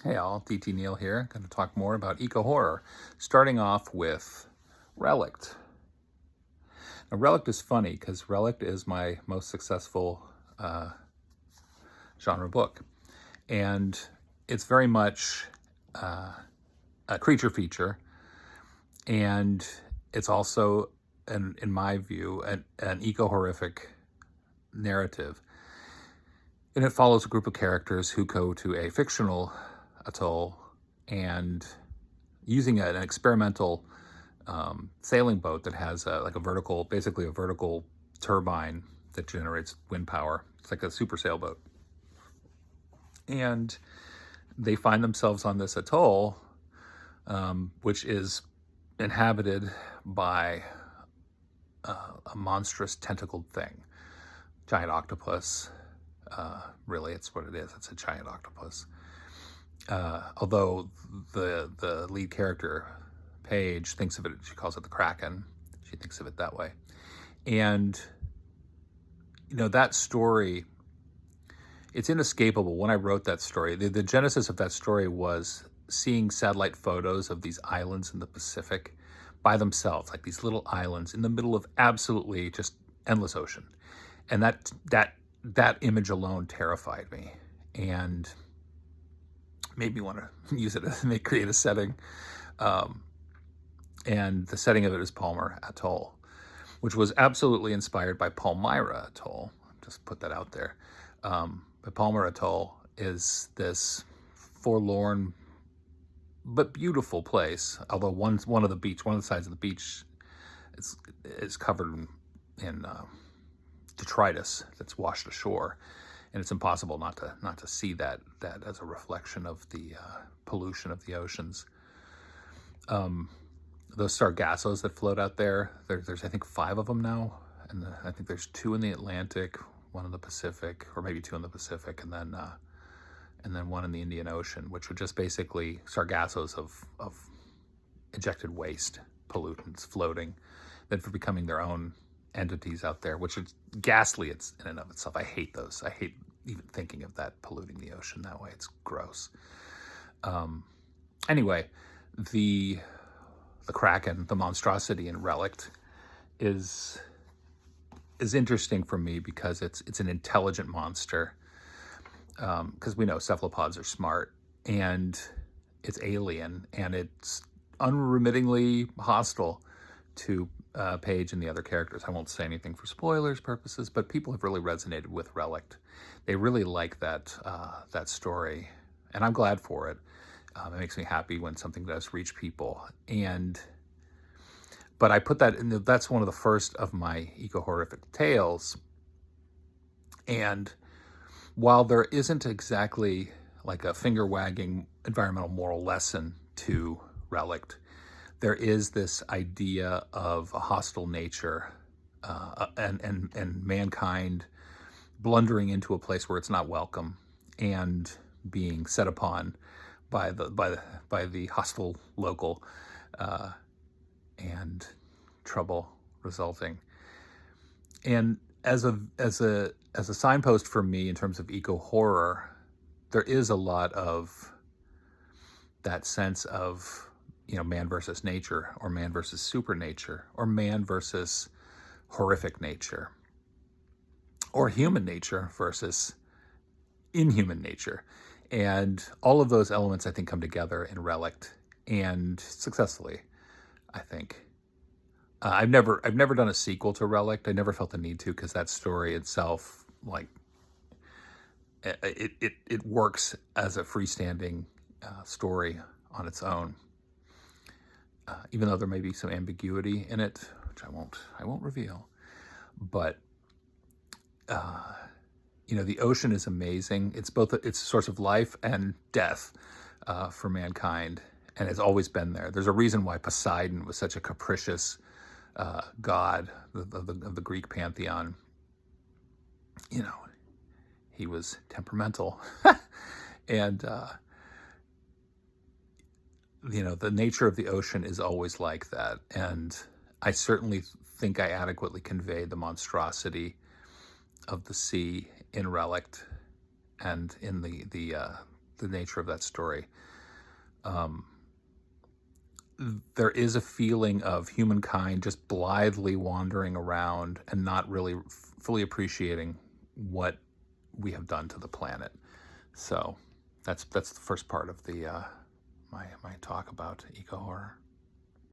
Hey all, DT Neil here. Going to talk more about eco-horror, starting off with Relict. Now, Relict is funny because Relict is my most successful genre book. And it's very much a creature feature. And it's also, in my view, an eco-horrific narrative. And it follows a group of characters who go to a fictional atoll and using an experimental sailing boat that has basically a vertical turbine that generates wind power. It's like a super sailboat. And they find themselves on this atoll, which is inhabited by a monstrous tentacled thing. Giant octopus. Really, it's what it is. It's a giant octopus. Although the lead character, Paige, thinks of it, she calls it the Kraken. She thinks of it that way. And, that story, it's inescapable. When I wrote that story, the genesis of that story was seeing satellite photos of these islands in the Pacific by themselves, like these little islands in the middle of absolutely just endless ocean. And that image alone terrified me and made me want to use it to create a setting. And the setting of it is Palmer Atoll, which was absolutely inspired by Palmyra Atoll. Just put that out there. But Palmer Atoll is this forlorn but beautiful place. Although one of the sides of the beach is covered in detritus that's washed ashore, and it's impossible not to see that as a reflection of the pollution of the oceans. Those sargassos that float out there's I think 5 of them now, and I think there's 2 in the Atlantic, 1 in the Pacific, or maybe 2 in the Pacific, and then 1 in the Indian Ocean, which were just basically sargassos of ejected waste pollutants floating that for becoming their own entities out there, which is ghastly. It's in and of itself. I hate those. I hate even thinking of that polluting the ocean that way. It's gross. Anyway, the Kraken, the monstrosity in Relict, is interesting for me because it's an intelligent monster. Because we know cephalopods are smart, and it's alien, and it's unremittingly hostile to Paige and the other characters. I won't say anything for spoilers purposes, but people have really resonated with Relict. They really like that story, and I'm glad for it. It makes me happy when something does reach people. But I put that in. That's one of the first of my eco-horrific tales. And while there isn't exactly like a finger-wagging environmental moral lesson to Relict, there is this idea of a hostile nature and mankind blundering into a place where it's not welcome and being set upon by the hostile local and trouble resulting. And as a signpost for me in terms of eco-horror, there is a lot of that sense of, man versus nature, or man versus supernature, or man versus horrific nature, or human nature versus inhuman nature. And all of those elements, I think, come together in Relict, and successfully, I think. I've never done a sequel to Relict. I never felt the need to, because that story itself, like, it works as a freestanding story on its own. Even though there may be some ambiguity in it, which I won't reveal. But the ocean is amazing. It's a source of life and death for mankind, and it's always been there. There's a reason why Poseidon was such a capricious god of the Greek pantheon. He was temperamental, and the nature of the ocean is always like that. And I certainly think I adequately conveyed the monstrosity of the sea in Relict and in the the nature of that story. There is a feeling of humankind just blithely wandering around and not really fully appreciating what we have done to the planet. So that's the first part of the my talk about eco horror.